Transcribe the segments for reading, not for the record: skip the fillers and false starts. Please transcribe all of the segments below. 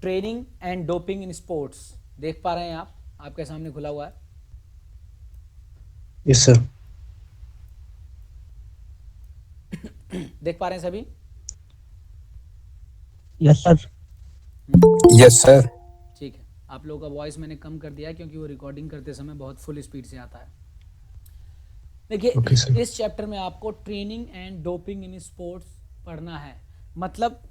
Training and doping in sports देख पा रहे हैं आप, आपके सामने खुला हुआ है। Yes sir. देख पा रहे हैं सभी? Yes sir. Yes sir. ठीक है, आप लोगों का वॉइस मैंने कम कर दिया है क्योंकि वो रिकॉर्डिंग करते समय बहुत फुल स्पीड से आता है। देखिए, ओके सर। इस चैप्टर में आपको training and doping in sports पढ़ना है। मतलब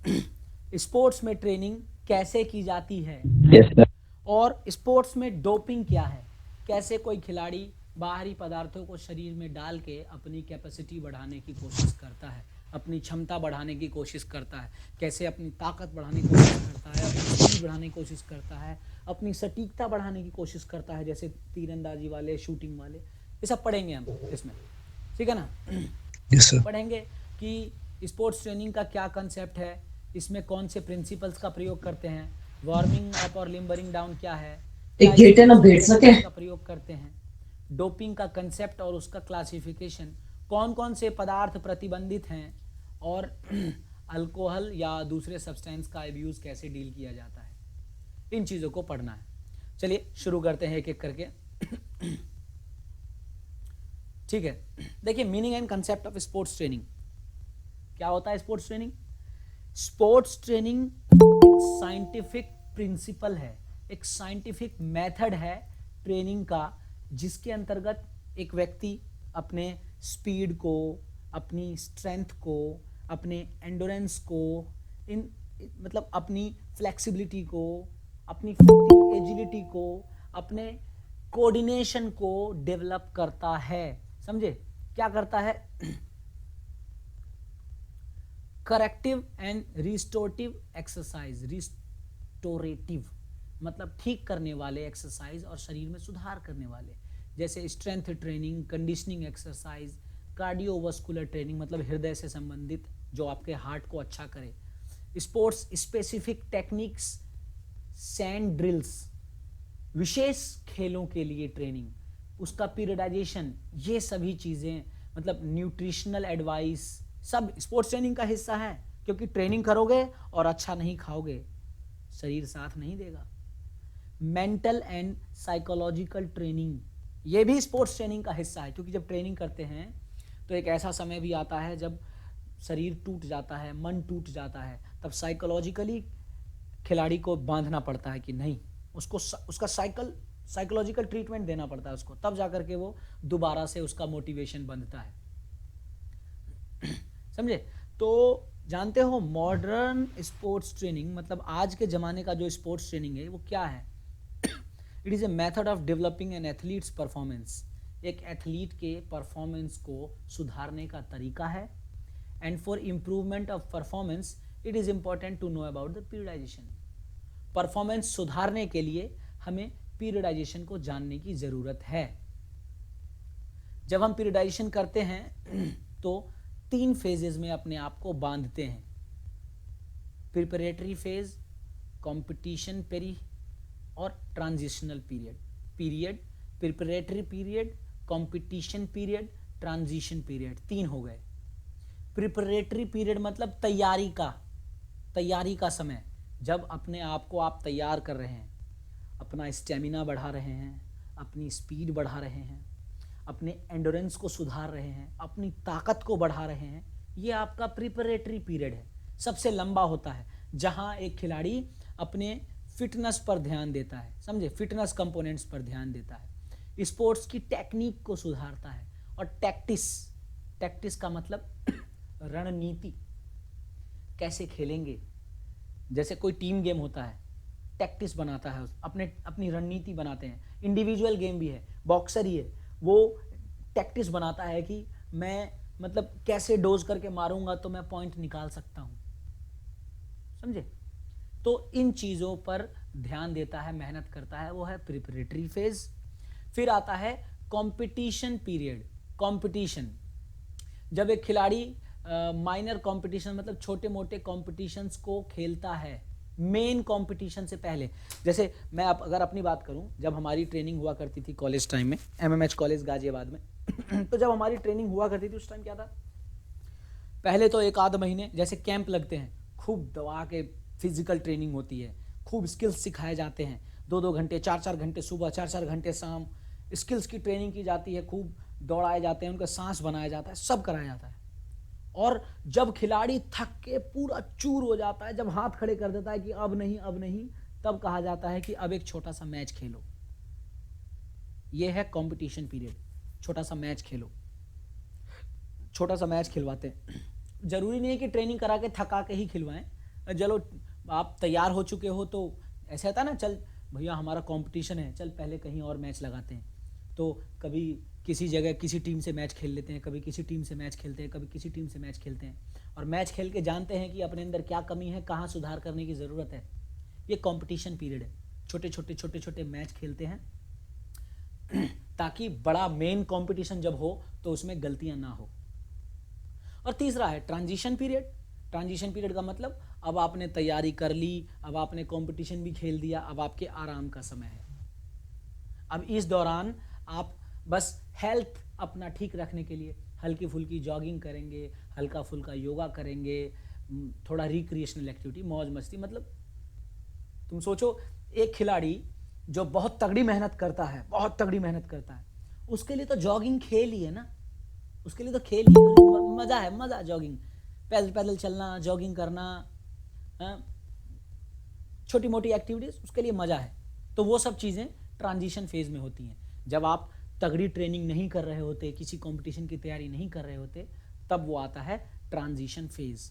स्पोर्ट्स में ट्रेनिंग कैसे की जाती है यस सर। और स्पोर्ट्स में डोपिंग क्या है, कैसे कोई खिलाड़ी बाहरी पदार्थों को शरीर में डाल के अपनी कैपेसिटी बढ़ाने की कोशिश करता है, अपनी क्षमता बढ़ाने की कोशिश करता है, कैसे अपनी ताकत बढ़ाने की कोशिश करता है, अपनी स्पीड बढ़ाने की कोशिश करता है, अपनी सटीकता बढ़ाने की कोशिश करता है, जैसे तीरंदाजी वाले, शूटिंग वाले, ये सब पढ़ेंगे हम इसमें। ठीक है ना? Yes sir. पढ़ेंगे कि स्पोर्ट्स ट्रेनिंग का क्या कंसेप्ट है, इसमें कौन से प्रिंसिपल्स का प्रयोग करते हैं, वार्मिंग अप और लिम्बरिंग डाउन क्या है, क्या एक घंटे ना स्पोर्ट्स में बैठ सके। टेक्निक्स का प्रयोग करते हैं, डोपिंग का कंसेप्ट और उसका क्लासिफिकेशन, कौन कौन से पदार्थ प्रतिबंधित हैं, और अल्कोहल या दूसरे सब्सटेंस का अब्यूज कैसे डील किया जाता है, इन चीज़ों को पढ़ना है। चलिए शुरू करते हैं एक एक करके। ठीक है, देखिए meaning and concept of sports training. क्या होता है स्पोर्ट्स ट्रेनिंग? स्पोर्ट्स ट्रेनिंग एक साइंटिफिक प्रिंसिपल है, एक साइंटिफिक मेथड है ट्रेनिंग का, जिसके अंतर्गत एक व्यक्ति अपने स्पीड को, अपनी स्ट्रेंथ को, अपने एंडोरेंस को, इन मतलब अपनी फ्लेक्सिबिलिटी को, अपनी एजिलिटी को, अपने कोऑर्डिनेशन को डेवलप करता है। समझे क्या करता है? Corrective and restorative exercise. Restorative मतलब ठीक करने वाले एक्सरसाइज और शरीर में सुधार करने वाले, जैसे strength training, conditioning exercise, cardiovascular training मतलब हृदय से संबंधित जो आपके हार्ट को अच्छा करे, sports specific techniques, sand drills, विशेष खेलों के लिए ट्रेनिंग, उसका पीरियडाइजेशन, ये सभी चीज़ें, मतलब न्यूट्रिशनल एडवाइस, सब स्पोर्ट्स ट्रेनिंग का हिस्सा है। क्योंकि ट्रेनिंग करोगे और अच्छा नहीं खाओगे, शरीर साथ नहीं देगा। मेंटल एंड साइकोलॉजिकल ट्रेनिंग, ये भी स्पोर्ट्स ट्रेनिंग का हिस्सा है, क्योंकि जब ट्रेनिंग करते हैं तो एक ऐसा समय भी आता है जब शरीर टूट जाता है, मन टूट जाता है, तब साइकोलॉजिकली खिलाड़ी को बांधना पड़ता है कि नहीं, उसको उसका साइकोलॉजिकल ट्रीटमेंट देना पड़ता है उसको, तब जाकर के वो दोबारा से उसका मोटिवेशन बनता है। समझे? तो जानते हो मॉडर्न स्पोर्ट्स ट्रेनिंग मतलब आज के ज़माने का जो स्पोर्ट्स ट्रेनिंग है वो क्या है? It is a method of developing an athlete's performance, एक एथलीट के परफॉर्मेंस को सुधारने का तरीका है। And for improvement of performance it is important to know about the periodization. Performance सुधारने के लिए हमें पीरियडाइजेशन को जानने की ज़रूरत है। जब हम पीरियडाइजेशन करते हैं तो 3 फेजेस में अपने आप को बांधते हैं: प्रिपरेटरी फेज, कंपटीशन पेरी और transitional period. Preparatory period, competition period, transition period, 3 हो गए। प्रिपरेटरी पीरियड मतलब तैयारी का समय, जब अपने आप को आप तैयार कर रहे हैं, अपना स्टेमिना बढ़ा रहे हैं, अपनी स्पीड बढ़ा रहे हैं, अपने एंडोरेंस को सुधार रहे हैं, अपनी ताकत को बढ़ा रहे हैं, ये आपका प्रिपरेटरी पीरियड है। सबसे लंबा होता है, जहां एक खिलाड़ी अपने फिटनेस पर ध्यान देता है, समझे, फिटनेस कंपोनेंट्स पर ध्यान देता है, स्पोर्ट्स की टेक्निक को सुधारता है। और टैक्टिस का मतलब रणनीति, कैसे खेलेंगे, जैसे कोई टीम गेम होता है, टैक्टिस बनाता है, अपनी रणनीति बनाते हैं। इंडिविजुअल गेम भी है, बॉक्सर ही है, वो टैक्टिस बनाता है कि मैं मतलब कैसे डोज करके मारूंगा तो मैं पॉइंट निकाल सकता हूं। समझे? तो इन चीज़ों पर ध्यान देता है, मेहनत करता है, वो है प्रिपरेटरी फेज। फिर आता है कंपटीशन पीरियड। कंपटीशन, जब एक खिलाड़ी माइनर कंपटीशन मतलब छोटे मोटे कॉम्पिटिशन्स को खेलता है मेन कंपटीशन से पहले। जैसे मैं अगर अपनी बात करूं, जब हमारी ट्रेनिंग हुआ करती थी कॉलेज टाइम में, एमएमएच कॉलेज गाजियाबाद में तो जब हमारी ट्रेनिंग हुआ करती थी उस टाइम क्या था, पहले तो 1 आध महीने जैसे कैंप लगते हैं, खूब दवा के फिजिकल ट्रेनिंग होती है, खूब स्किल्स सिखाए जाते हैं, 2-2 घंटे 4-4 घंटे सुबह 4-4 घंटे शाम स्किल्स की ट्रेनिंग की जाती है, खूब दौड़ाए जाते हैं, उनका सांस बनाया जाता है, सब कराया जाता है। और जब खिलाड़ी थक के पूरा चूर हो जाता है, जब हाथ खड़े कर देता है कि अब नहीं, तब कहा जाता है कि अब एक छोटा सा मैच खेलो। यह है कंपटीशन पीरियड, छोटा सा मैच खेलो, छोटा सा मैच खिलवाते हैं। जरूरी नहीं है कि ट्रेनिंग करा के थका के ही खिलवाएं, चलो आप तैयार हो चुके हो तो ऐसा होता है ना, चल भैया हमारा कंपटीशन है, चल पहले कहीं और मैच लगाते हैं, तो कभी किसी जगह किसी टीम से मैच खेल लेते हैं, कभी किसी टीम से मैच खेलते हैं, कभी किसी टीम से मैच खेलते हैं, और मैच खेल के जानते हैं कि अपने अंदर क्या कमी है, कहाँ सुधार करने की ज़रूरत है। ये कंपटीशन पीरियड है, छोटे छोटे मैच खेलते हैं ताकि बड़ा मेन कंपटीशन जब हो तो उसमें गलतियां ना हो। और तीसरा है ट्रांजिशन पीरियड। ट्रांजिशन पीरियड का मतलब अब आपने तैयारी कर ली, अब आपने कंपटीशन भी खेल दिया, अब आपके आराम का समय है। अब इस दौरान आप बस हेल्थ अपना ठीक रखने के लिए हल्की फुल्की जॉगिंग करेंगे, हल्का फुल्का योगा करेंगे, थोड़ा रिक्रिएशनल एक्टिविटी, मौज मस्ती। मतलब तुम सोचो एक खिलाड़ी जो बहुत तगड़ी मेहनत करता है, बहुत तगड़ी मेहनत करता है, उसके लिए तो जॉगिंग खेल ही है ना, उसके लिए तो खेल ही है, मजा है, मजा जॉगिंग, पैदल पैदल चलना, जॉगिंग करना, छोटी मोटी एक्टिविटीज, उसके लिए मजा है। तो वो सब चीजें ट्रांजिशन फेज में होती हैं। जब आप तगड़ी ट्रेनिंग नहीं कर रहे होते, किसी कंपटीशन की तैयारी नहीं कर रहे होते, तब वो आता है ट्रांजिशन फेज।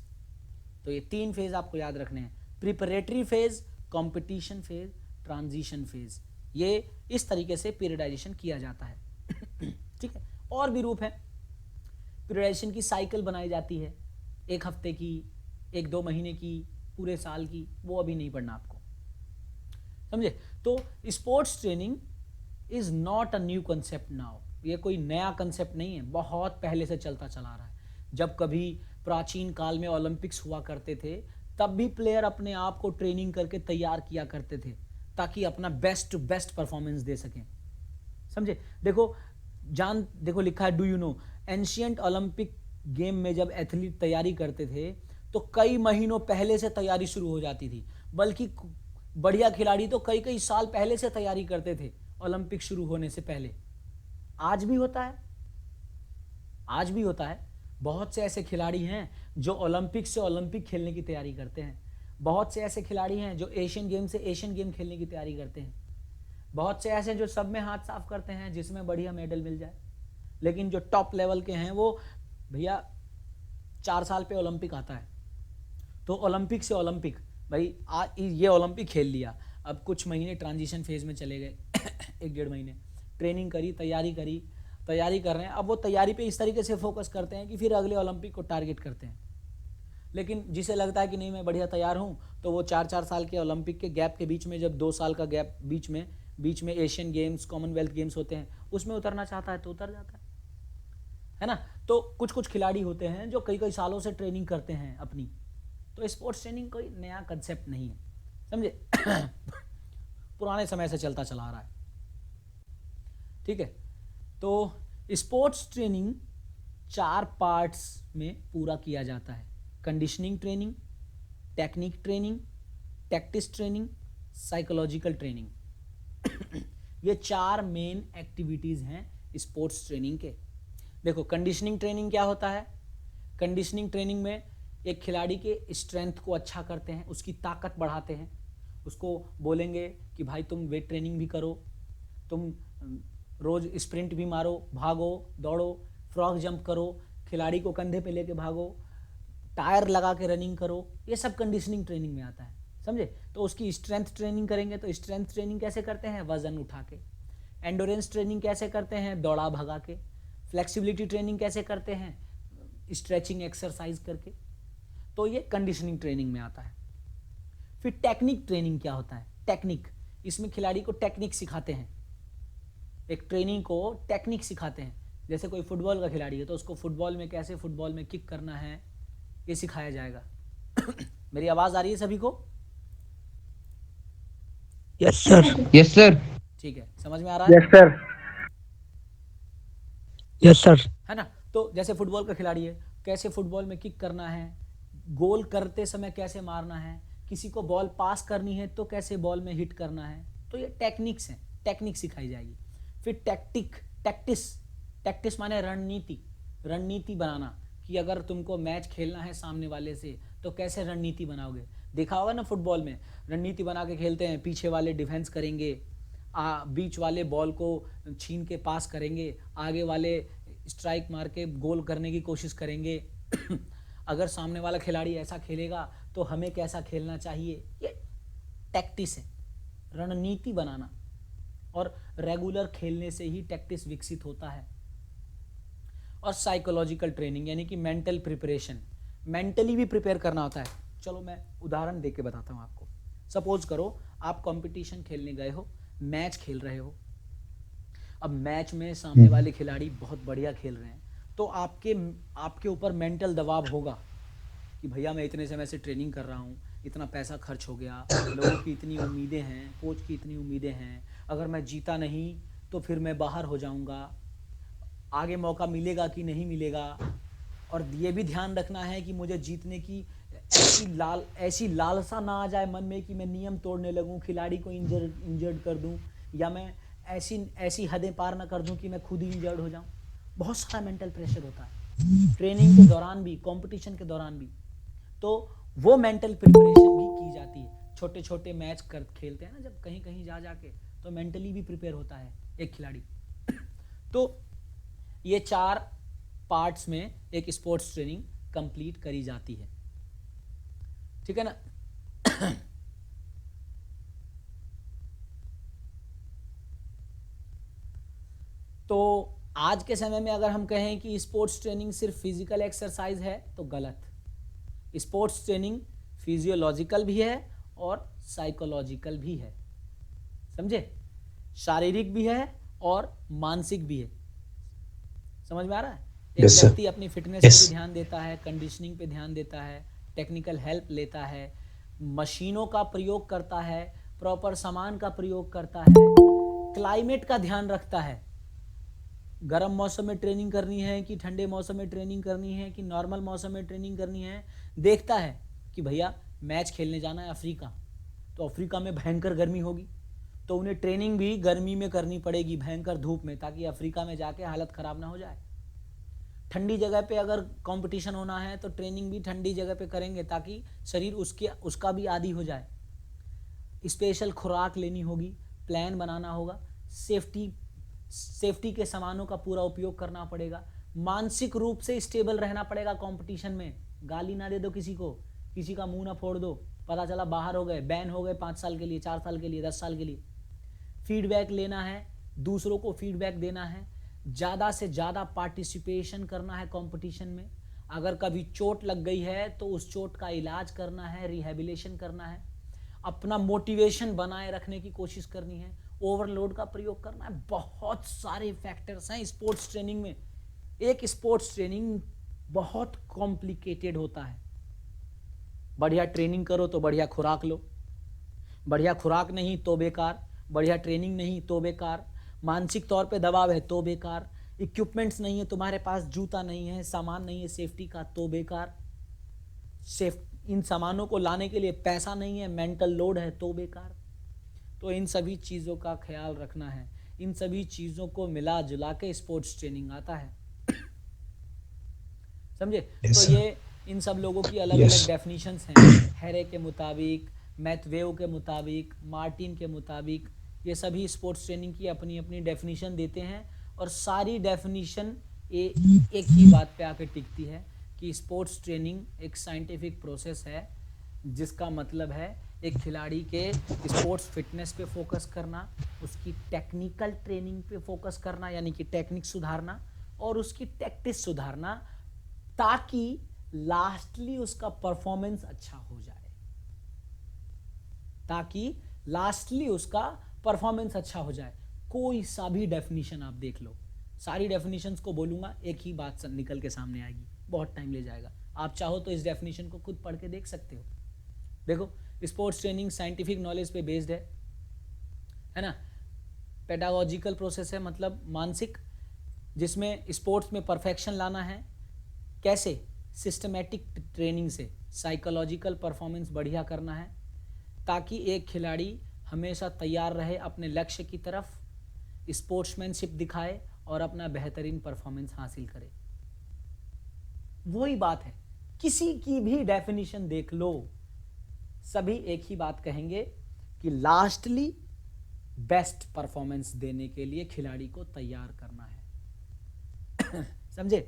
तो ये 3 फेज आपको याद रखने हैं, preparatory phase, competition phase, transition phase. ये इस तरीके से पीरियडाइजेशन किया जाता है ठीक है। और भी रूप है, पीरियडाइजेशन की साइकिल बनाई जाती है, 1 हफ्ते की, 1-2 महीने की, पूरे साल की, वो अभी नहीं पढ़ना आपको, समझे। तो sports training is not a new concept now, ये कोई नया कंसेप्ट नहीं है, बहुत पहले से चलता चला रहा है। जब कभी प्राचीन काल में ओलंपिक्स हुआ करते थे, तब भी प्लेयर अपने आप को ट्रेनिंग करके तैयार किया करते थे ताकि अपना बेस्ट परफॉर्मेंस दे सकें, समझे। देखो लिखा है, do you know, ancient Olympic game में जब एथलीट तैयारी करते थे तो कई महीनों पहले से तैयारी शुरू हो जाती थी, बल्कि बढ़िया खिलाड़ी तो कई कई साल पहले से तैयारी करते थे ओलंपिक शुरू होने से पहले। आज भी होता है, आज भी होता है। बहुत से ऐसे खिलाड़ी हैं जो ओलंपिक से ओलंपिक खेलने की तैयारी करते हैं, बहुत से ऐसे खिलाड़ी हैं जो एशियन गेम से एशियन गेम खेलने की तैयारी करते हैं, बहुत से ऐसे जो सब में हाथ साफ करते हैं जिसमें बढ़िया मेडल मिल जाए। लेकिन जो टॉप लेवल के हैं वो भैया 4 साल पे ओलंपिक आता है, तो ओलंपिक से ओलंपिक, भाई ये ओलंपिक खेल लिया, अब कुछ महीने ट्रांजिशन फेज में चले गए 1-1.5 महीने ट्रेनिंग करी, तैयारी कर रहे हैं, अब वो तैयारी पे इस तरीके से फोकस करते हैं कि फिर अगले ओलंपिक को टारगेट करते हैं। लेकिन जिसे लगता है कि नहीं मैं बढ़िया तैयार हूँ, तो वो 4-4 साल के ओलंपिक के गैप के बीच में, जब 2 साल का गैप बीच में एशियन गेम्स, कॉमनवेल्थ गेम्स होते हैं, उसमें उतरना चाहता है तो उतर जाता है ना। तो कुछ खिलाड़ी होते हैं जो कई सालों से ट्रेनिंग करते हैं अपनी, तो स्पोर्ट्स ट्रेनिंग कोई नया कंसेप्ट नहीं है, समझे पुराने समय से चलता चला आ रहा है, ठीक है। तो स्पोर्ट्स ट्रेनिंग 4 पार्ट्स में पूरा किया जाता है, conditioning training, technique training, tactics training, psychological training ये 4 मेन एक्टिविटीज हैं स्पोर्ट्स ट्रेनिंग के। देखो कंडीशनिंग ट्रेनिंग क्या होता है, कंडीशनिंग ट्रेनिंग में एक खिलाड़ी के स्ट्रेंथ को अच्छा करते हैं, उसकी ताकत बढ़ाते हैं, उसको बोलेंगे कि भाई तुम वेट ट्रेनिंग भी करो, तुम रोज स्प्रिंट भी मारो, भागो दौड़ो, फ्रॉग जंप करो, खिलाड़ी को कंधे पे लेके भागो, टायर लगा के रनिंग करो, ये सब कंडीशनिंग ट्रेनिंग में आता है, समझे। तो उसकी स्ट्रेंथ ट्रेनिंग करेंगे, तो स्ट्रेंथ ट्रेनिंग कैसे करते हैं, वजन उठा के। एंडोरेंस ट्रेनिंग कैसे करते हैं, दौड़ा भगा के। फ्लेक्सिबिलिटी ट्रेनिंग कैसे करते हैं, स्ट्रेचिंग एक्सरसाइज करके। तो ये कंडीशनिंग ट्रेनिंग में आता है। फिर टेक्निक ट्रेनिंग क्या होता है, टेक्निक, इसमें खिलाड़ी को टेक्निक सिखाते हैं, एक ट्रेनिंग को टेक्निक सिखाते हैं। जैसे कोई फुटबॉल का खिलाड़ी है तो उसको फुटबॉल में कैसे फुटबॉल में किक करना है ये सिखाया जाएगा मेरी आवाज आ रही है सभी को? Yes sir. Yes sir. ठीक है, समझ में आ रहा है? Yes sir. Yes sir. है ना। तो जैसे फुटबॉल का खिलाड़ी है, कैसे फुटबॉल में किक करना है, गोल करते समय कैसे मारना है, किसी को बॉल पास करनी है तो कैसे बॉल में हिट करना है, तो ये टेक्निक्स हैं, टेक्निक सिखाई जाएगी। फिर टैक्टिस माने रणनीति बनाना, कि अगर तुमको मैच खेलना है सामने वाले से तो कैसे रणनीति बनाओगे। देखा होगा ना फुटबॉल में रणनीति बना के खेलते हैं, पीछे वाले डिफेंस करेंगे, बीच वाले बॉल को छीन के पास करेंगे, आगे वाले स्ट्राइक मार के गोल करने की कोशिश करेंगे। अगर सामने वाला खिलाड़ी ऐसा खेलेगा तो हमें कैसा खेलना चाहिए, ये टैक्टिस है, रणनीति बनाना। और रेगुलर खेलने से ही टैक्टिस विकसित होता है। और साइकोलॉजिकल ट्रेनिंग यानी कि मेंटल प्रिपरेशन, मेंटली भी प्रिपेयर करना होता है। चलो मैं उदाहरण दे के बताता हूँ आपको। सपोज करो आप कंपटीशन खेलने गए हो, मैच खेल रहे हो। अब मैच में सामने वाले खिलाड़ी बहुत बढ़िया खेल रहे हैं, तो आपके ऊपर मेंटल दबाव होगा कि भैया मैं इतने समय से ट्रेनिंग कर रहा हूँ, इतना पैसा खर्च हो गया, लोगों की इतनी उम्मीदें हैं, कोच की इतनी उम्मीदें हैं, अगर मैं जीता नहीं तो फिर मैं बाहर हो जाऊँगा, आगे मौका मिलेगा कि नहीं मिलेगा। और ये भी ध्यान रखना है कि मुझे जीतने की ऐसी लालसा ना आ जाए मन में कि मैं नियम तोड़ने लगूं, खिलाड़ी को इंजर्ड कर दूं, या मैं ऐसी हदें पार ना कर दूं कि मैं खुद ही इंजर्ड हो जाऊं। बहुत सारा मेंटल प्रेशर होता है ट्रेनिंग के दौरान भी, कंपटीशन के दौरान भी। तो वो मेंटल प्रिपरेशन भी की जाती है। छोटे छोटे मैच खेलते हैं ना जब कहीं कहीं जाके, तो मेंटली भी प्रिपेयर होता है एक खिलाड़ी। तो ये 4 पार्ट्स में एक स्पोर्ट्स ट्रेनिंग कंप्लीट करी जाती है, ठीक है ना। तो आज के समय में अगर हम कहें कि स्पोर्ट्स ट्रेनिंग सिर्फ फिजिकल एक्सरसाइज है तो गलत। स्पोर्ट्स ट्रेनिंग फिजियोलॉजिकल भी है और साइकोलॉजिकल भी है, समझे, शारीरिक भी है और मानसिक भी है। समझ में आ रहा है। एक व्यक्ति अपनी फिटनेस पे भी ध्यान देता है, कंडीशनिंग पे ध्यान देता है, टेक्निकल हेल्प लेता है, मशीनों का प्रयोग करता है, प्रॉपर सामान का प्रयोग करता है, क्लाइमेट का ध्यान रखता है, गर्म मौसम में ट्रेनिंग करनी है कि ठंडे मौसम में ट्रेनिंग करनी है कि नॉर्मल मौसम में ट्रेनिंग करनी है। देखता है कि भैया मैच खेलने जाना है अफ्रीका, तो अफ्रीका में भयंकर गर्मी होगी, तो उन्हें ट्रेनिंग भी गर्मी में करनी पड़ेगी, भयंकर धूप में, ताकि अफ्रीका में जाके हालत ख़राब ना हो जाए। ठंडी जगह पे अगर कंपटीशन होना है तो ट्रेनिंग भी ठंडी जगह पे करेंगे ताकि शरीर उसका भी आदी हो जाए। स्पेशल खुराक लेनी होगी, प्लान बनाना होगा, सेफ्टी के सामानों का पूरा उपयोग करना पड़ेगा, मानसिक रूप से स्टेबल रहना पड़ेगा कंपटीशन में। गाली ना दे दो किसी को, किसी का मुंह ना फोड़ दो, पता चला बाहर हो गए, बैन हो गए 5 साल के लिए, 4 साल के लिए, 10 साल के लिए। फीडबैक लेना है, दूसरों को फीडबैक देना है, ज़्यादा से ज़्यादा पार्टिसिपेशन करना है कंपटीशन में। अगर कभी चोट लग गई है तो उस चोट का इलाज करना है, रिहेबिलिटेशन करना है, अपना मोटिवेशन बनाए रखने की कोशिश करनी है, ओवरलोड का प्रयोग करना है। बहुत सारे फैक्टर्स हैं स्पोर्ट्स ट्रेनिंग में। एक स्पोर्ट्स ट्रेनिंग बहुत कॉम्प्लिकेटेड होता है। बढ़िया ट्रेनिंग करो तो बढ़िया खुराक लो, बढ़िया खुराक नहीं तो बेकार, बढ़िया ट्रेनिंग नहीं तो बेकार, मानसिक तौर पे दबाव है तो बेकार, इक्विपमेंट्स नहीं है तुम्हारे पास, जूता नहीं है, सामान नहीं है सेफ्टी का तो बेकार, इन सामानों को लाने के लिए पैसा नहीं है, मेंटल लोड है तो बेकार। तो इन सभी चीज़ों का ख्याल रखना है, इन सभी चीज़ों को मिला जुला के स्पोर्ट्स ट्रेनिंग आता है, समझे। तो ये इन सब लोगों की अलग अलग डेफिनेशंस हैं। हैरे के मुताबिक, मैथवेव के मुताबिक, मार्टिन के मुताबिक, ये सभी स्पोर्ट्स ट्रेनिंग की अपनी अपनी डेफिनेशन देते हैं। और सारी डेफिनेशन एक ही बात पे आकर टिकती है कि स्पोर्ट्स ट्रेनिंग एक साइंटिफिक प्रोसेस है, जिसका मतलब है एक खिलाड़ी के स्पोर्ट्स फिटनेस पे फोकस करना, उसकी टेक्निकल ट्रेनिंग पे फोकस करना यानी कि टेक्निक सुधारना, और उसकी टैक्टिस सुधारना, ताकि लास्टली उसका परफॉर्मेंस अच्छा हो जाए, ताकि लास्टली उसका परफॉर्मेंस अच्छा हो जाए। कोई सा भी डेफिनेशन आप देख लो, सारी डेफिनेशंस को बोलूँगा एक ही बात निकल के सामने आएगी, बहुत टाइम ले जाएगा। आप चाहो तो इस डेफिनेशन को खुद पढ़ के देख सकते हो। देखो, स्पोर्ट्स ट्रेनिंग साइंटिफिक नॉलेज पे बेस्ड है ना। पेडागोजिकल प्रोसेस है, मतलब मानसिक, जिसमें स्पोर्ट्स में परफेक्शन लाना है। कैसे? सिस्टमेटिक ट्रेनिंग से। साइकोलॉजिकल परफॉर्मेंस बढ़िया करना है, ताकि एक खिलाड़ी हमेशा तैयार रहे अपने लक्ष्य की तरफ, स्पोर्ट्समैनशिप दिखाए और अपना बेहतरीन परफॉर्मेंस हासिल करे। वही बात है, किसी की भी डेफिनेशन देख लो, सभी एक ही बात कहेंगे कि लास्टली बेस्ट परफॉर्मेंस देने के लिए खिलाड़ी को तैयार करना है। समझे?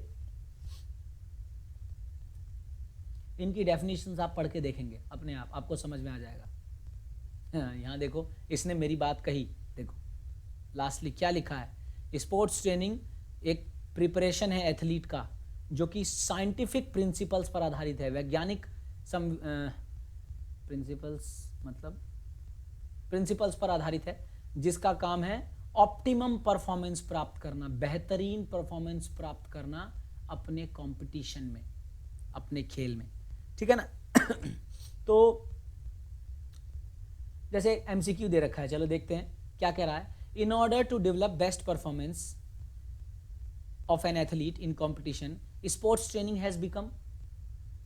इनकी डेफिनेशंस आप पढ़ के देखेंगे अपने आप, आपको समझ में आ जाएगा। यहां देखो, इसने मेरी बात कही, देखो लास्टली क्या लिखा है, स्पोर्ट्स ट्रेनिंग एक प्रिपरेशन है एथलीट का जो कि साइंटिफिक प्रिंसिपल्स पर आधारित है, वैज्ञानिक प्रिंसिपल्स पर आधारित है, जिसका काम है ऑप्टिमम परफॉर्मेंस प्राप्त करना, बेहतरीन परफॉर्मेंस प्राप्त करना अपने कंपटीशन में, अपने खेल में। ठीक है ना? तो जैसे एमसीक्यू दे रखा है, चलो देखते हैं क्या कह रहा है। In order to develop best performance of an athlete in competition, sports training has become,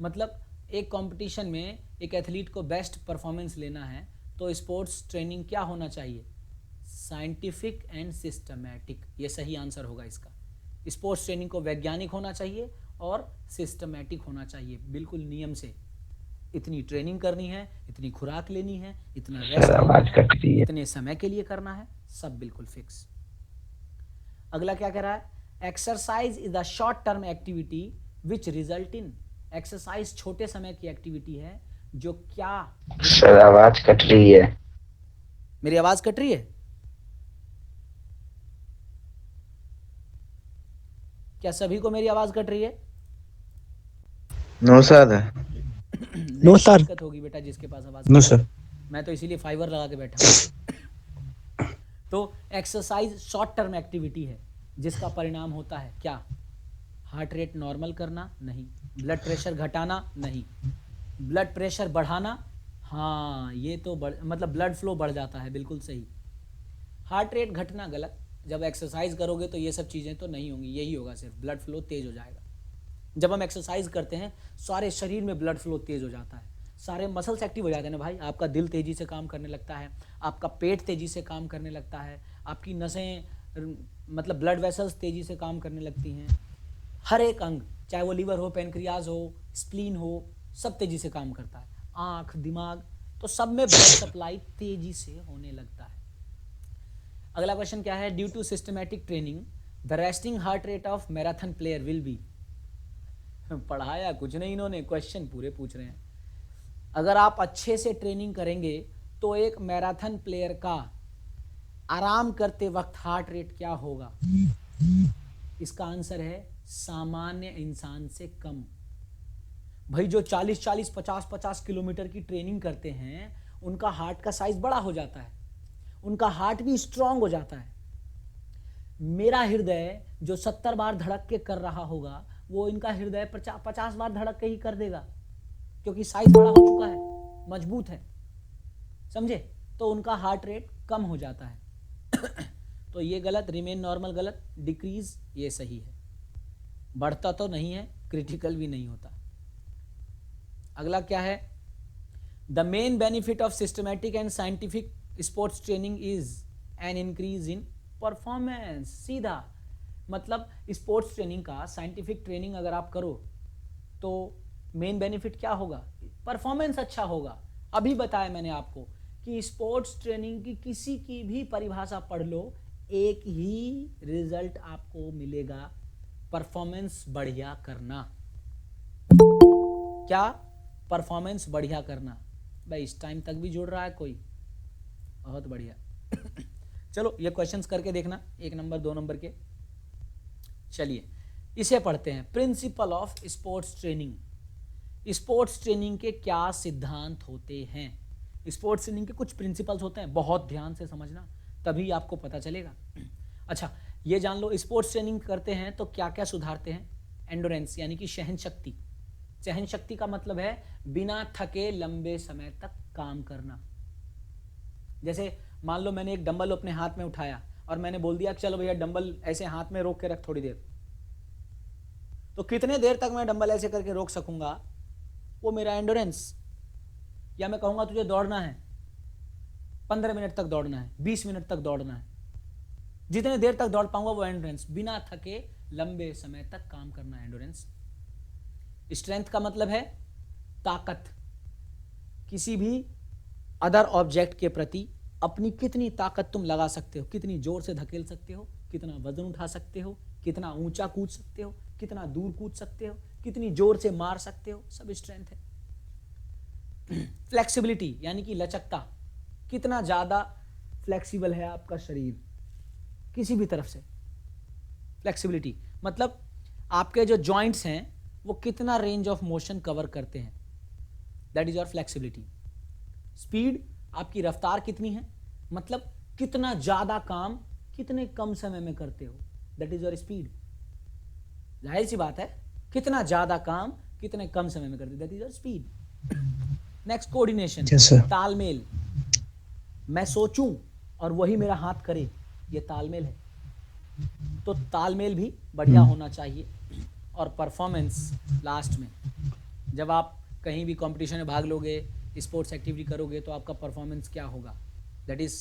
मतलब एक कंपटीशन में एक एथलीट को बेस्ट परफॉर्मेंस लेना है तो स्पोर्ट्स ट्रेनिंग क्या होना चाहिए? Scientific and systematic. ये सही आंसर होगा इसका। स्पोर्ट्स ट्रेनिंग को वैज्ञानिक होना चाहिए और सिस्टमैटिक होना चाहिए, बिल्कुल नियम से। इतनी ट्रेनिंग करनी है, इतनी खुराक लेनी है, इतना रेस्ट लेना है, इतने समय के लिए करना है, सब बिल्कुल फिक्स। अगला क्या कह रहा है? Exercise is the short term activity which result in, exercise छोटे समय की एक्टिविटी है जो क्या। सर आवाज कट रही है। मेरी आवाज कट रही है? क्या सभी को मेरी आवाज कट रही है? No sir. No sir. दिक्कत होगी बेटा जिसके पास आवाज। No sir. मैं तो इसीलिए फाइबर लगा के बैठा हूं। तो एक्सरसाइज शॉर्ट टर्म एक्टिविटी है जिसका परिणाम होता है क्या? हार्ट रेट नॉर्मल करना? नहीं। ब्लड प्रेशर घटाना? नहीं। ब्लड प्रेशर बढ़ाना? हाँ, ये तो मतलब ब्लड फ्लो बढ़ जाता है, बिल्कुल सही। हार्ट रेट घटना गलत, जब एक्सरसाइज करोगे तो ये सब चीज़ें तो नहीं होंगी, यही होगा, सिर्फ ब्लड फ्लो तेज हो जाएगा। जब हम एक्सरसाइज करते हैं सारे शरीर में ब्लड फ्लो तेज हो जाता है, सारे मसल्स एक्टिव हो जाते हैं ना भाई। आपका दिल तेजी से काम करने लगता है, आपका पेट तेजी से काम करने लगता है, आपकी नसें मतलब ब्लड वेसल्स तेजी से काम करने लगती हैं। हर एक अंग, चाहे वो लीवर हो, पेनक्रियाज हो, स्प्लीन हो, सब तेजी से काम करता है। आँख, दिमाग, तो सब में ब्लड सप्लाई तेजी से होने लगता है। अगला क्वेश्चन क्या है? Due to systematic training the resting heart rate of marathon player will be. पढ़ाया कुछ नहीं इन्होंने, क्वेश्चन पूरे पूछ रहे हैं। अगर आप अच्छे से ट्रेनिंग करेंगे तो एक मैराथन प्लेयर का आराम करते वक्त हार्ट रेट क्या होगा? इसका आंसर है सामान्य इंसान से कम। भाई जो 40-40, 50-50 किलोमीटर की ट्रेनिंग करते हैं उनका हार्ट का साइज बड़ा हो जाता है, उनका हार्ट भी स्ट्रांग हो जाता है। मेरा हृदय जो 70 बार धड़क के कर रहा होगा वो इनका हृदय 50 बार धड़क के ही कर देगा, क्योंकि साइज बड़ा हो चुका है, मजबूत है। समझे? तो उनका हार्ट रेट कम हो जाता है। तो ये गलत, रिमेन नॉर्मल गलत, डिक्रीज ये सही है। बढ़ता तो नहीं है, क्रिटिकल भी नहीं होता। अगला क्या है? The main benefit of systematic and scientific sports training is an increase in performance. सीधा मतलब स्पोर्ट्स ट्रेनिंग का, साइंटिफिक ट्रेनिंग अगर आप करो तो मेन बेनिफिट क्या होगा? परफॉर्मेंस अच्छा होगा। अभी बताया मैंने आपको कि स्पोर्ट्स ट्रेनिंग की किसी की भी परिभाषा पढ़ लो, एक ही रिजल्ट आपको मिलेगा, परफॉर्मेंस बढ़िया करना। क्या? परफॉर्मेंस बढ़िया करना। भाई इस टाइम तक भी जुड़ रहा है कोई? बहुत बढ़िया। चलो ये क्वेश्चंस करके देखना, 1 नंबर 2 नंबर के। चलिए इसे पढ़ते हैं, principle of sports training. Sports training के क्या सिद्धांत होते हैं? स्पोर्ट्स ट्रेनिंग के कुछ प्रिंसिपल्स होते हैं, बहुत ध्यान से समझना तभी आपको पता चलेगा। अच्छा ये जान लो, स्पोर्ट्स ट्रेनिंग करते हैं तो क्या क्या सुधारते हैं? एंडोरेंस यानी कि सहन शक्ति। सहन शक्ति का मतलब है बिना थके लंबे समय तक काम करना। जैसे मान लो मैंने एक डंबल अपने हाथ में उठाया और मैंने बोल दिया कि चलो भैया डंबल ऐसे हाथ में रोक के रख थोड़ी देर, तो कितने देर तक मैं डंबल ऐसे करके रोक सकूंगा? वो मेरा एंडोरेंस। या मैं कहूंगा तुझे दौड़ना है 15 मिनट तक दौड़ना है, 20 मिनट तक दौड़ना है, जितने देर तक दौड़ पाऊंगा वो एंडोरेंस, बिना थके लंबे समय तक काम करना है एंडोरेंस। स्ट्रेंथ का मतलब है ताकत, किसी भी अदर ऑब्जेक्ट के प्रति अपनी कितनी ताकत तुम लगा सकते हो, कितनी जोर से धकेल सकते हो, कितना वजन उठा सकते हो, कितना ऊंचा कूद सकते हो, कितना दूर कूद सकते हो, कितनी जोर से मार सकते हो, सब स्ट्रेंथ है। फ्लेक्सिबिलिटी यानी कि लचकता, कितना ज्यादा फ्लेक्सिबल है आपका शरीर किसी भी तरफ से। फ्लेक्सिबिलिटी मतलब आपके जो जॉइंट्स हैं वो कितना रेंज ऑफ मोशन कवर करते हैं, that is your flexibility. Speed आपकी रफ्तार कितनी है, मतलब कितना ज्यादा काम कितने कम समय में करते हो, दैट इज योर स्पीड। जाहिर सी बात है, कितना ज्यादा काम कितने कम समय में करते हो, that is your speed. Next coordination, तालमेल, मैं सोचूं और वही मेरा हाथ करे, ये तालमेल है। तो तालमेल भी बढ़िया होना चाहिए। और परफॉर्मेंस लास्ट में, जब आप कहीं भी कंपटीशन में भाग लोगे, स्पोर्ट्स एक्टिविटी करोगे, तो आपका परफॉर्मेंस क्या होगा, दैट इज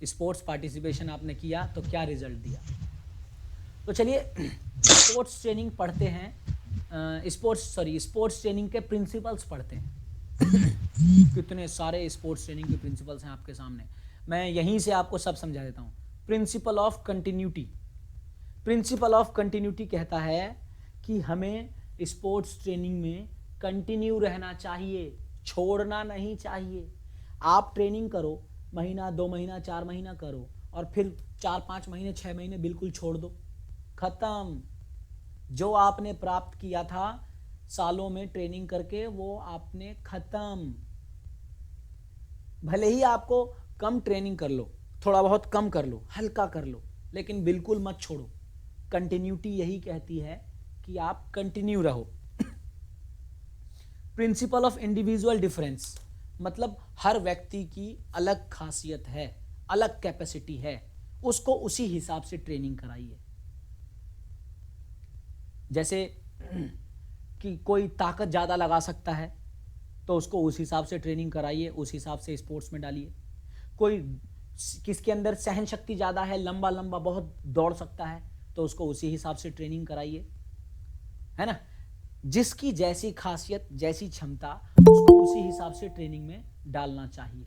स्पोर्ट्स पार्टिसिपेशन आपने किया तो क्या रिजल्ट दिया। तो चलिए स्पोर्ट्स ट्रेनिंग पढ़ते हैं, स्पोर्ट्स ट्रेनिंग के प्रिंसिपल्स पढ़ते हैं। कितने सारे स्पोर्ट्स ट्रेनिंग के प्रिंसिपल्स हैं आपके सामने, मैं यहीं से आपको सब समझा देता हूँ। Principle of continuity, principle of continuity कहता है कि हमें स्पोर्ट्स ट्रेनिंग में कंटिन्यू रहना चाहिए, छोड़ना नहीं चाहिए। आप ट्रेनिंग करो, महीना 2 महीना 4 महीना करो और फिर 4-5 महीने 6 महीने बिल्कुल छोड़ दो, खत्म। जो आपने प्राप्त किया था सालों में ट्रेनिंग करके वो आपने खत्म। भले ही आपको कम ट्रेनिंग कर लो, थोड़ा बहुत कम कर लो, हल्का कर लो, लेकिन बिल्कुल मत छोड़ो। कंटिन्यूटी यही कहती है कि आप कंटिन्यू रहो। प्रिंसिपल ऑफ इंडिविजुअल डिफरेंस मतलब हर व्यक्ति की अलग खासियत है, अलग कैपेसिटी है, उसको उसी हिसाब से ट्रेनिंग कराइए। जैसे कि कोई ताकत ज़्यादा लगा सकता है तो उसको उस हिसाब से ट्रेनिंग कराइए, उस हिसाब से स्पोर्ट्स में डालिए। कोई किसके अंदर सहन शक्ति ज़्यादा है, लंबा लंबा बहुत दौड़ सकता है, तो उसको उसी हिसाब से ट्रेनिंग कराइए, है ना। जिसकी जैसी खासियत, जैसी क्षमता, उसको उसी हिसाब से ट्रेनिंग में डालना चाहिए।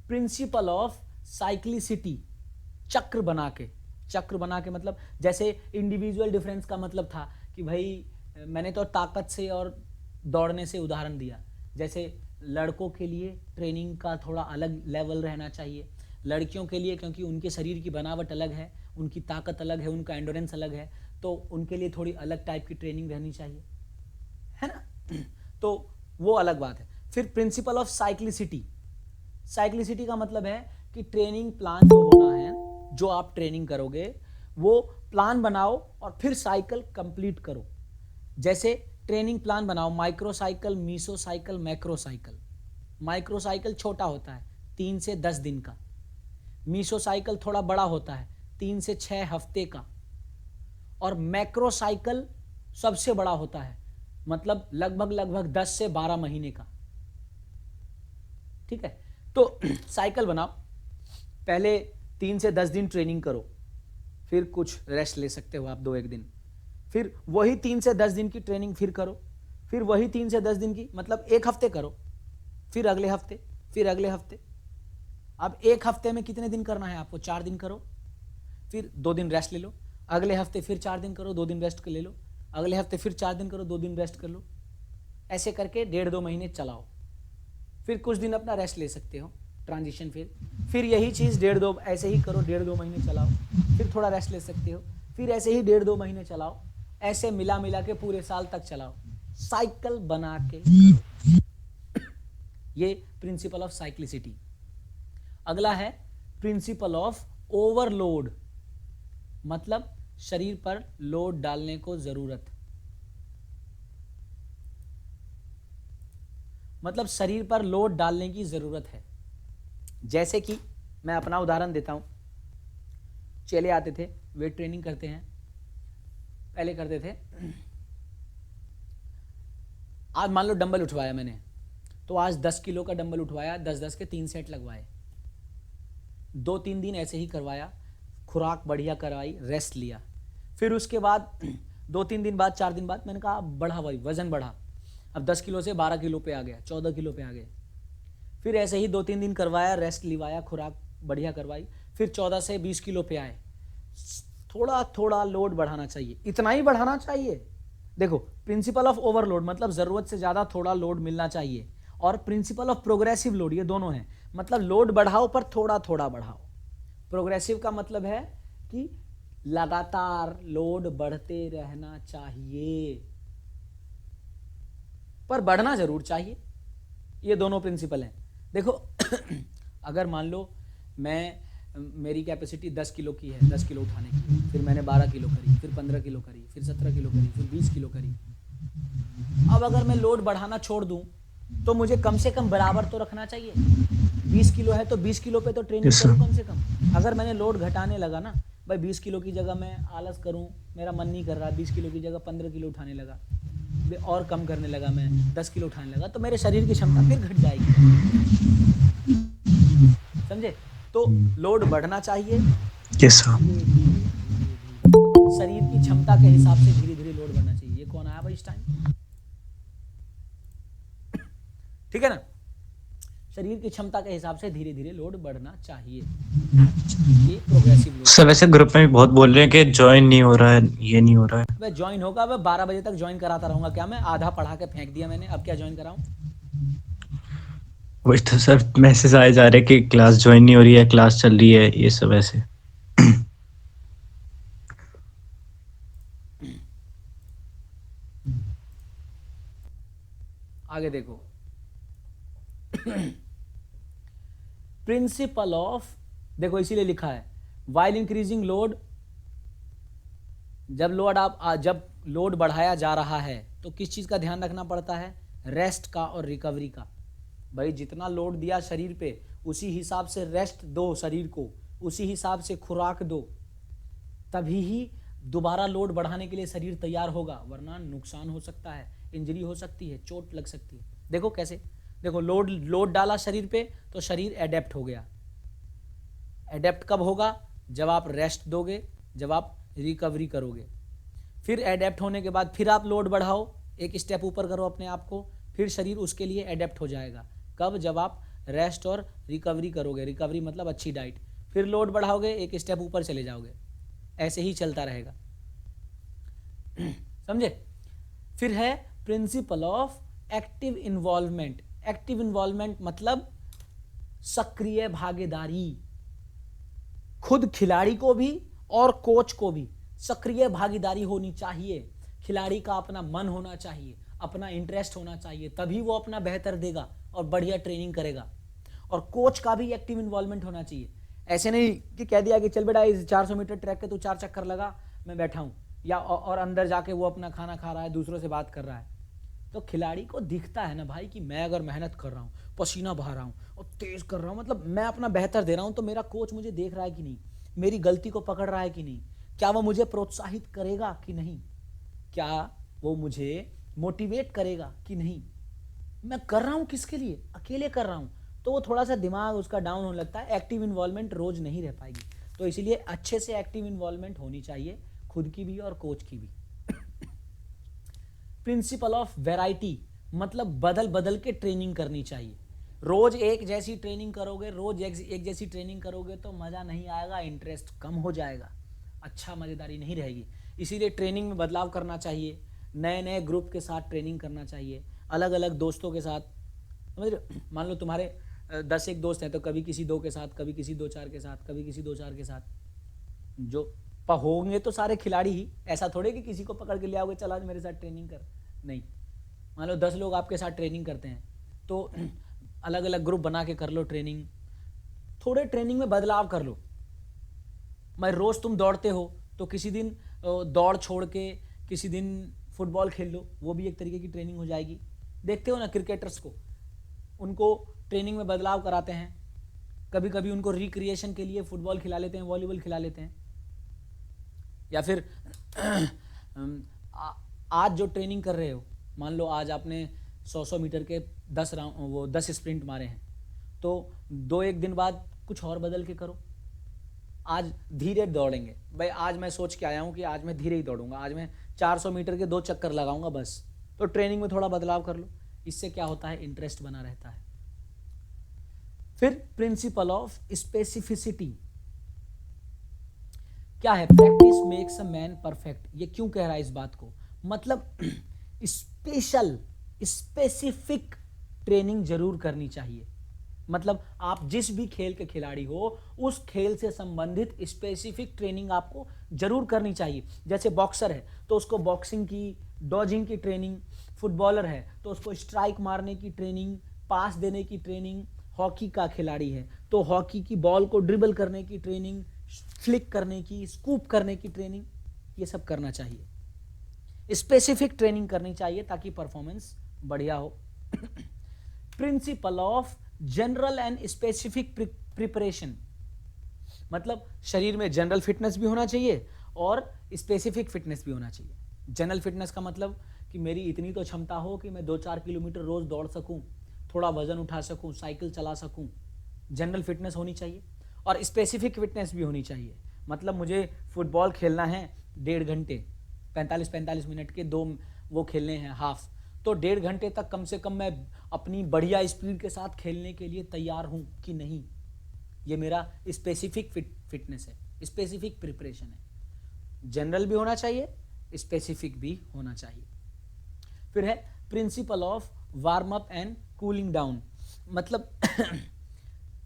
प्रिंसिपल ऑफ साइक्लिसिटी, चक्र बना के मतलब जैसे इंडिविजुअल डिफरेंस का मतलब था कि भाई मैंने तो ताकत से और दौड़ने से उदाहरण दिया। जैसे लड़कों के लिए ट्रेनिंग का थोड़ा अलग लेवल रहना चाहिए, लड़कियों के लिए क्योंकि उनके शरीर की बनावट अलग है, उनकी ताकत अलग है, उनका एंडोरेंस अलग है, तो उनके लिए थोड़ी अलग टाइप की ट्रेनिंग रहनी चाहिए, है ना। तो वो अलग बात है। फिर प्रिंसिपल ऑफ साइक्लिसिटी, साइक्लिसिटी का मतलब है कि ट्रेनिंग प्लान जो होना है, जो आप ट्रेनिंग करोगे वो प्लान बनाओ और फिर साइकिल कंप्लीट करो। जैसे ट्रेनिंग प्लान बनाओ, micro cycle, meso cycle, macro cycle. Micro cycle छोटा होता है 3 से 10 दिन का, मीसो साइकिल थोड़ा बड़ा होता है 3 से 6 हफ्ते का, और मैक्रो साइकिल सबसे बड़ा होता है, मतलब लगभग 10 से 12 महीने का। ठीक है, तो साइकिल बनाओ, पहले 3 से 10 दिन ट्रेनिंग करो, फिर कुछ रेस्ट ले सकते हो आप 2-1 दिन, फिर वही 3 से 10 दिन की ट्रेनिंग फिर करो, फिर वही 3 से 10 दिन की, मतलब 1 हफ्ते करो, फिर अगले हफ्ते, फिर अगले हफ्ते। अब 1 हफ्ते में कितने दिन करना है आपको, 4 दिन करो, फिर 2 दिन रेस्ट ले लो, अगले हफ्ते फिर 4 दिन करो, 2 दिन रेस्ट ले लो, अगले हफ्ते फिर 4 दिन करो, 2 दिन रेस्ट कर लो। ऐसे करके 1.5-2 महीने चलाओ, फिर कुछ दिन अपना रेस्ट ले सकते हो, ट्रांजिशन फिर यही चीज़ 1.5-2 ऐसे ही करो, 1.5-2 महीने चलाओ, फिर थोड़ा रेस्ट ले सकते हो, फिर ऐसे ही 1.5-2 महीने चलाओ, ऐसे मिला के पूरे साल तक चलाओ, साइकिल बना के करो। ये प्रिंसिपल ऑफ साइक्लिसिटी। अगला है प्रिंसिपल ऑफ ओवरलोड, मतलब शरीर पर लोड डालने को जरूरत, मतलब शरीर पर लोड डालने की जरूरत है। जैसे कि मैं अपना उदाहरण देता हूं, चले आते थे, वेट ट्रेनिंग करते हैं, पहले करते थे, आज मान लो डंबल उठवाया मैंने, तो आज 10 किलो का डंबल उठवाया, 10-10 के 3 सेट लगवाए, 2-3 दिन ऐसे ही करवाया, खुराक बढ़िया करवाई, रेस्ट लिया। फिर उसके बाद 2-3 दिन बाद, 4 दिन बाद मैंने कहा बढ़ा भाई, वजन बढ़ा, अब 10 किलो से 12 किलो पे आ गया, 14 किलो पे आ गए। फिर ऐसे ही 2-3 दिन करवाया, रेस्ट लिवाया, खुराक बढ़िया करवाई, फिर 14 से 20 किलो पे आए। थोड़ा थोड़ा लोड बढ़ाना चाहिए, इतना ही बढ़ाना चाहिए। देखो, प्रिंसिपल ऑफ ओवरलोड मतलब जरूरत से ज्यादा थोड़ा लोड मिलना चाहिए, और प्रिंसिपल ऑफ प्रोग्रेसिव लोड, ये दोनों है, मतलब लोड बढ़ाओ पर थोड़ा थोड़ा बढ़ाओ। प्रोग्रेसिव का मतलब है कि लगातार लोड बढ़ते रहना चाहिए, पर बढ़ना जरूर चाहिए। ये दोनों प्रिंसिपल हैं। देखो अगर मान लो मेरी कैपेसिटी 10 किलो की है, 10 किलो उठाने की, फिर मैंने 12 किलो करी, फिर 15 किलो करी, फिर 17 किलो करी, फिर 20 किलो करी। अब अगर मैं लोड बढ़ाना छोड़ दूं तो मुझे कम से कम बराबर तो रखना चाहिए। 20 किलो है तो 20 किलो पे तो ट्रेनिंग करूं कम से कम। अगर मैंने लोड घटाने लगा ना भाई, 20 किलो की जगह मैं आलस करूं, मेरा मन नहीं कर रहा, 20 किलो की जगह 15 किलो उठाने लगा, और कम करने लगा, मैं 10 किलो उठाने लगा, तो मेरे शरीर की क्षमता फिर घट जाएगी। समझे? तो लोड बढ़ना चाहिए, शरीर की क्षमता के हिसाब से धीरे धीरे लोड बढ़ना चाहिए। ये कौन आया भाई इस टाइम? ठीक है ना? शरीर की क्षमता के हिसाब से धीरे धीरे लोड बढ़ना चाहिए, ये प्रोग्रेसिव लोड। सर वैसे ग्रुप में भी बहुत बोल रहे हैं कि ज्वाइन नहीं हो रहा है, ये नहीं हो रहा है। वह ज्वाइन होगा, वह 12 बजे तक ज्वाइन कराता रहूंगा। क्या मैं आधा पढ़ा के फेंक दिया मैंने, अब क्या ज्वाइन कराऊं? वही तो सर मैसेज आए जा रहे हैं कि क्लास ज्वाइन नहीं हो रही है, क्लास चल रही है, ये सब ऐसे। आगे देखो, प्रिंसिपल ऑफ, देखो इसीलिए लिखा है वाइल इंक्रीजिंग लोड, जब लोड बढ़ाया जा रहा है तो किस चीज का ध्यान रखना पड़ता है? रेस्ट का और रिकवरी का। भाई जितना लोड दिया शरीर पे उसी हिसाब से रेस्ट दो शरीर को, उसी हिसाब से खुराक दो, तभी ही दोबारा लोड बढ़ाने के लिए शरीर तैयार होगा, वरना नुकसान हो सकता है, इंजरी हो सकती है, चोट लग सकती है। देखो कैसे, देखो लोड डाला शरीर पे तो शरीर एडेप्ट हो गया। एडेप्ट कब होगा? जब आप रेस्ट दोगे, जब आप रिकवरी करोगे। फिर एडेप्ट होने के बाद फिर आप लोड बढ़ाओ, एक स्टेप ऊपर करो अपने आप को, फिर शरीर उसके लिए एडेप्ट हो जाएगा। कब? जब आप रेस्ट और रिकवरी करोगे। रिकवरी मतलब अच्छी डाइट। फिर लोड बढ़ाओगे, एक स्टेप ऊपर चले जाओगे, ऐसे ही चलता रहेगा। समझे? फिर है principle of active involvement. Active involvement मतलब सक्रिय भागीदारी। खुद खिलाड़ी को भी और कोच को भी सक्रिय भागीदारी होनी चाहिए। खिलाड़ी का अपना मन होना चाहिए, अपना इंटरेस्ट होना चाहिए, तभी वो अपना बेहतर देगा और बढ़िया ट्रेनिंग करेगा। और कोच का भी एक्टिव इन्वॉल्वमेंट होना चाहिए। ऐसे नहीं कि कह दिया कि चल बेटा इस 400 मीटर ट्रैक के तू 4 चक्कर लगा, मैं बैठा हूं, या और अंदर जाके वो अपना खाना खा रहा है, दूसरों से बात कर रहा है। तो खिलाड़ी को दिखता है ना भाई कि मैं अगर मेहनत कर रहा हूँ, पसीना बहा रहा हूँ और तेज कर रहा हूँ, मतलब मैं अपना बेहतर दे रहा हूँ, तो मेरा कोच मुझे देख रहा है कि नहीं, मेरी गलती को पकड़ रहा है कि नहीं, क्या वो मुझे प्रोत्साहित करेगा कि नहीं, क्या वो मुझे मोटिवेट करेगा कि नहीं, मैं कर रहा हूँ किसके लिए, अकेले कर रहा हूँ। तो वो थोड़ा सा दिमाग उसका डाउन होने लगता है। एक्टिव इन्वॉल्वमेंट रोज नहीं रह पाएगी, तो इसलिए अच्छे से एक्टिव इन्वॉल्वमेंट होनी चाहिए, खुद की भी और कोच की भी। प्रिंसिपल ऑफ वैरायटी मतलब बदल बदल के ट्रेनिंग करनी चाहिए। रोज एक जैसी ट्रेनिंग करोगे, रोज एक जैसी ट्रेनिंग करोगे तो मजा नहीं आएगा, इंटरेस्ट कम हो जाएगा, अच्छा मजेदारी नहीं रहेगी। इसीलिए ट्रेनिंग में बदलाव करना चाहिए, नए नए ग्रुप के साथ ट्रेनिंग करना चाहिए, अलग अलग दोस्तों के साथ। समझ रहे? मान लो तुम्हारे 10 एक दोस्त हैं, तो कभी किसी 2 के साथ, कभी किसी 2-4 के साथ, कभी किसी 2-4 के साथ, जो होंगे तो सारे खिलाड़ी ही। ऐसा थोड़े कि किसी को पकड़ के ले आओगे, चल आज मेरे साथ ट्रेनिंग कर, नहीं। मान लो 10 लोग आपके साथ ट्रेनिंग करते हैं, तो अलग अलग ग्रुप बना के कर लो ट्रेनिंग, थोड़े ट्रेनिंग में बदलाव कर लो। मैं रोज तुम दौड़ते हो तो किसी दिन दौड़ छोड़ के किसी दिन फुटबॉल खेल लो, वो भी एक तरीके की ट्रेनिंग हो जाएगी। देखते हो ना क्रिकेटर्स को, उनको ट्रेनिंग में बदलाव कराते हैं, कभी कभी उनको रिक्रिएशन के लिए फुटबॉल खिला लेते हैं, वॉलीबॉल खिला लेते हैं, या फिर आज जो ट्रेनिंग कर रहे हो, मान लो आज आपने 100 मीटर के 10 राउंड वो 10 स्प्रिंट मारे हैं, तो 2-1 दिन बाद कुछ और बदल के करो। आज धीरे दौड़ेंगे भाई, आज मैं सोच के आया हूँ कि आज मैं धीरे ही दौड़ूंगा, आज मैं 400 मीटर के 2 चक्कर लगाऊंगा बस, तो ट्रेनिंग में थोड़ा बदलाव कर लो। इससे क्या होता है, इंटरेस्ट बना रहता है। फिर प्रिंसिपल ऑफ स्पेसिफिसिटी क्या है, practice makes a man perfect. ये क्यों कह रहा है इस बात को, मतलब स्पेशल स्पेसिफिक ट्रेनिंग जरूर करनी चाहिए। मतलब आप जिस भी खेल के खिलाड़ी हो, उस खेल से संबंधित स्पेसिफिक ट्रेनिंग आपको जरूर करनी चाहिए। जैसे बॉक्सर है तो उसको बॉक्सिंग की, डॉजिंग की ट्रेनिंग, फुटबॉलर है तो उसको स्ट्राइक मारने की ट्रेनिंग, पास देने की ट्रेनिंग, हॉकी का खिलाड़ी है तो हॉकी की बॉल को ड्रिबल करने की ट्रेनिंग, फ्लिक करने की, स्कूप करने की ट्रेनिंग, ये सब करना चाहिए। स्पेसिफिक ट्रेनिंग करनी चाहिए ताकि परफॉर्मेंस बढ़िया हो। Principle of general and specific preparation, मतलब शरीर में जनरल फिटनेस भी होना चाहिए और स्पेसिफिक फिटनेस भी होना चाहिए। जनरल फिटनेस का मतलब कि मेरी इतनी तो क्षमता हो कि मैं 2-4 किलोमीटर रोज दौड़ सकूं, थोड़ा वजन उठा सकूं, साइकिल चला सकूं, जनरल फिटनेस होनी चाहिए। और स्पेसिफिक फिटनेस भी होनी चाहिए, मतलब मुझे फुटबॉल खेलना है 1.5 घंटे, 45-45 मिनट के 2 वो खेलने हैं हाफ, तो 1.5 घंटे तक कम से कम मैं अपनी बढ़िया स्पीड के साथ खेलने के लिए तैयार हूं कि नहीं, ये मेरा स्पेसिफिक फिटनेस है, स्पेसिफिक प्रिपरेशन है। जनरल भी होना चाहिए, स्पेसिफिक भी होना चाहिए। फिर है principle of warm up and cooling down, मतलब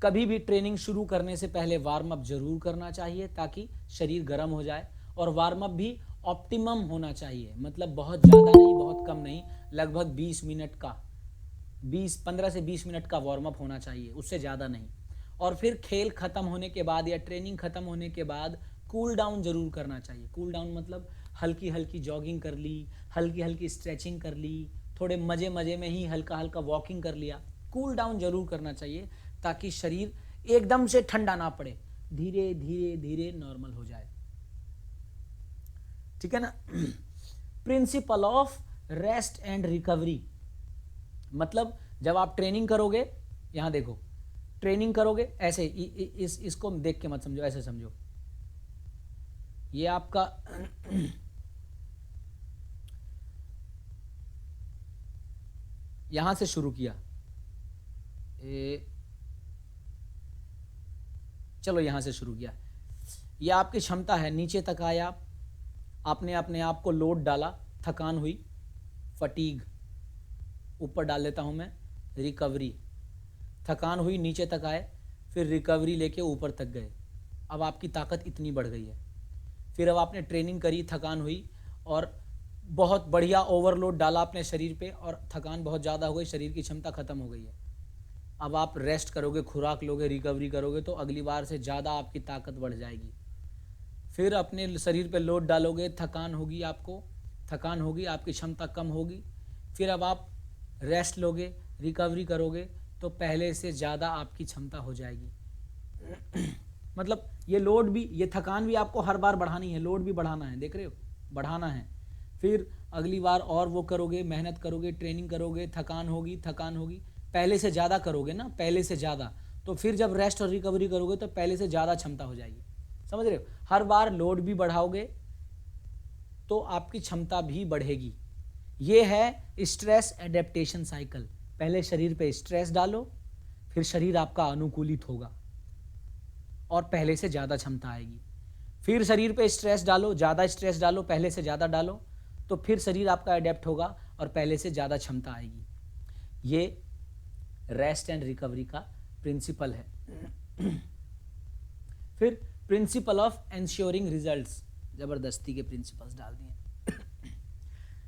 कभी भी ट्रेनिंग शुरू करने से पहले वार्म अप जरूर करना चाहिए ताकि शरीर गर्म हो जाए, और वार्म अप भी ऑप्टिमम होना चाहिए, मतलब बहुत ज़्यादा नहीं बहुत कम नहीं, लगभग 20 मिनट का, 15 से 20 मिनट का वार्म अप होना चाहिए, उससे ज़्यादा नहीं। और फिर खेल खत्म होने के बाद या ट्रेनिंग खत्म होने के बाद कूल डाउन जरूर करना चाहिए। कूल डाउन मतलब हल्की हल्की जॉगिंग कर ली, हल्की हल्की स्ट्रेचिंग कर ली, थोड़े मजे मजे में ही हल्का हल्का वॉकिंग कर लिया। कूल डाउन जरूर करना चाहिए ताकि शरीर एकदम से ठंडा ना पड़े, धीरे धीरे धीरे नॉर्मल हो जाए, ठीक है ना। Principle of rest and recovery, मतलब जब आप ट्रेनिंग करोगे, यहां देखो ट्रेनिंग करोगे ऐसे इसको देख के मत समझो, ऐसे समझो, ये आपका यहां से शुरू किया, चलो यहां से शुरू किया, ये आपकी क्षमता है, नीचे तक आया, आपने अपने आप को लोड डाला, थकान हुई, फटीग, ऊपर डाल लेता हूं मैं, रिकवरी, थकान हुई, नीचे तक आए, फिर रिकवरी लेके ऊपर तक गए, अब आपकी ताकत इतनी बढ़ गई है। फिर अब आपने ट्रेनिंग करी, थकान हुई और बहुत बढ़िया ओवरलोड डाला अपने शरीर पे और थकान बहुत ज़्यादा हो गई, शरीर की क्षमता खत्म हो गई है। अब आप रेस्ट करोगे, खुराक लोगे, रिकवरी करोगे तो अगली बार से ज़्यादा आपकी ताकत बढ़ जाएगी। फिर अपने शरीर पे लोड डालोगे, थकान होगी, आपको थकान होगी, आपकी क्षमता कम होगी, फिर अब आप रेस्ट लोगे, रिकवरी करोगे तो पहले से ज़्यादा आपकी क्षमता हो जाएगी। मतलब ये लोड भी, ये थकान भी आपको हर बार बढ़ानी है, लोड भी बढ़ाना है, देख रहे हो, बढ़ाना है। फिर अगली बार और वो करोगे, मेहनत करोगे, ट्रेनिंग करोगे, थकान होगी, पहले से ज़्यादा करोगे ना, पहले से ज़्यादा, तो फिर जब रेस्ट और रिकवरी करोगे तो पहले से ज़्यादा क्षमता हो जाएगी, समझ रहे हो। हर बार लोड भी बढ़ाओगे तो आपकी क्षमता भी बढ़ेगी। ये है स्ट्रेस एडेप्टेशन साइकिल, पहले शरीर पे स्ट्रेस डालो, फिर शरीर आपका अनुकूलित होगा और पहले से ज़्यादा क्षमता आएगी। फिर शरीर पे स्ट्रेस डालो, ज़्यादा स्ट्रेस डालो, पहले से ज़्यादा डालो, तो फिर शरीर आपका अडेप्ट होगा और पहले से ज़्यादा क्षमता आएगी। ये रेस्ट एंड रिकवरी का प्रिंसिपल है। फिर प्रिंसिपल ऑफ एंश्योरिंग रिजल्ट्स, जबरदस्ती के प्रिंसिपल्स डाल दिए।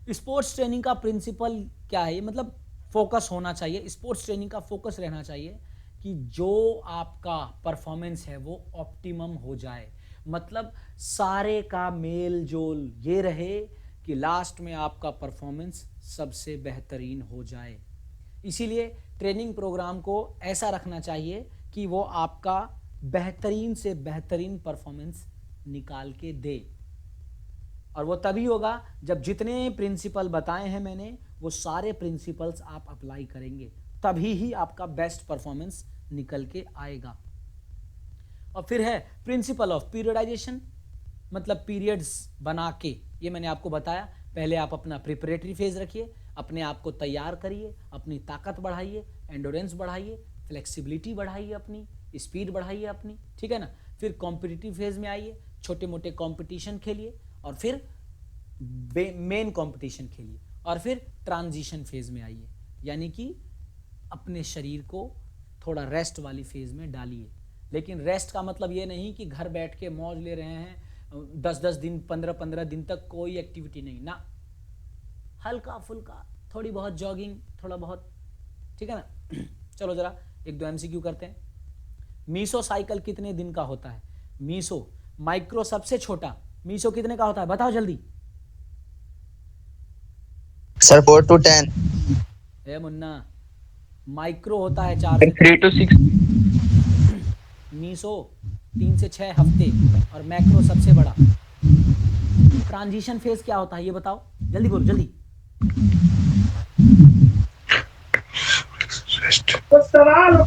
स्पोर्ट्स ट्रेनिंग का प्रिंसिपल क्या है, मतलब फोकस होना चाहिए, स्पोर्ट्स ट्रेनिंग का फोकस रहना चाहिए कि जो आपका परफॉर्मेंस है वो ऑप्टिमम हो जाए, मतलब सारे का मेल जोल ये रहे कि लास्ट में आपका परफॉर्मेंस सबसे बेहतरीन हो जाए। इसीलिए ट्रेनिंग प्रोग्राम को ऐसा रखना चाहिए कि वो आपका बेहतरीन से बेहतरीन परफॉर्मेंस निकाल के दे, और वो तभी होगा जब जितने प्रिंसिपल बताए हैं मैंने वो सारे प्रिंसिपल्स आप अप्लाई करेंगे, तभी ही आपका बेस्ट परफॉर्मेंस निकल के आएगा। और फिर है प्रिंसिपल ऑफ पीरियडाइजेशन, मतलब पीरियड्स बना के, ये मैंने आपको बताया। पहले आप अपना प्रिपरेटरी फेज रखिए, अपने आप को तैयार करिए, अपनी ताकत बढ़ाइए, एंडोरेंस बढ़ाइए, फ्लेक्सिबिलिटी बढ़ाइए, अपनी स्पीड बढ़ाइए अपनी, ठीक है ना। फिर कॉम्पिटिटिव फेज में आइए, छोटे मोटे कंपटीशन खेलिए, और फिर मेन कंपटीशन खेलिए, और फिर ट्रांजिशन फेज में आइए, यानी कि अपने शरीर को थोड़ा रेस्ट वाली फेज में डालिए। लेकिन रेस्ट का मतलब ये नहीं कि घर बैठ के मौज ले रहे हैं 10-10 दिन 15-15 दिन तक कोई एक्टिविटी नहीं ना, हल्का फुल्का थोड़ी बहुत जॉगिंग, थोड़ा बहुत, ठीक है ना। चलो जरा 1-2 MCQ करते हैं। मीसो साइकिल कितने दिन का होता है? मीसो माइक्रो सबसे छोटा, मीसो कितने का होता है बताओ जल्दी। Sir 4 to 10। A Munna, micro होता है 4 से 3 to 6। मीसो 3 से 6 हफ्ते, और मैक्रो सबसे बड़ा। ट्रांजिशन फेज क्या होता है ये बताओ, जल्दी बोलो जल्दी।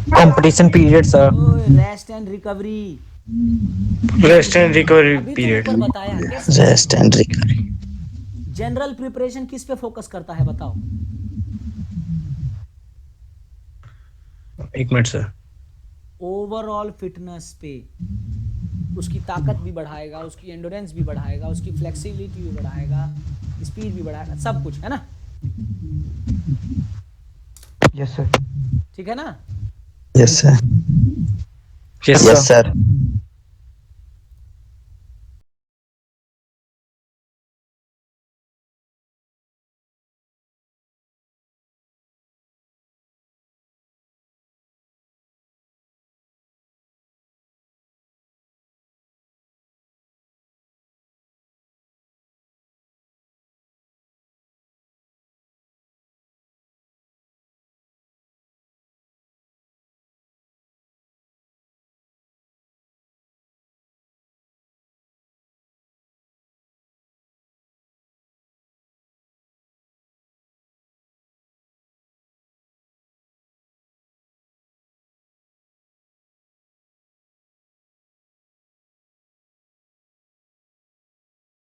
Competition period sir. Rest and recovery. Rest and recovery अभी तो पीरियड। ऊपर बताया कैसे। Rest and recovery. General preparation किस पे फोकस करता है बताओ। 1 मिनट सर। ओवरऑल फिटनेस पे, उसकी ताकत भी बढ़ाएगा, उसकी एंडोरेंस भी बढ़ाएगा, उसकी फ्लेक्सिबिलिटी भी बढ़ाएगा, स्पीड भी बढ़ाएगा, सब कुछ है ना। Yes sir. ठीक है ना। Yes sir. Yes yes sir.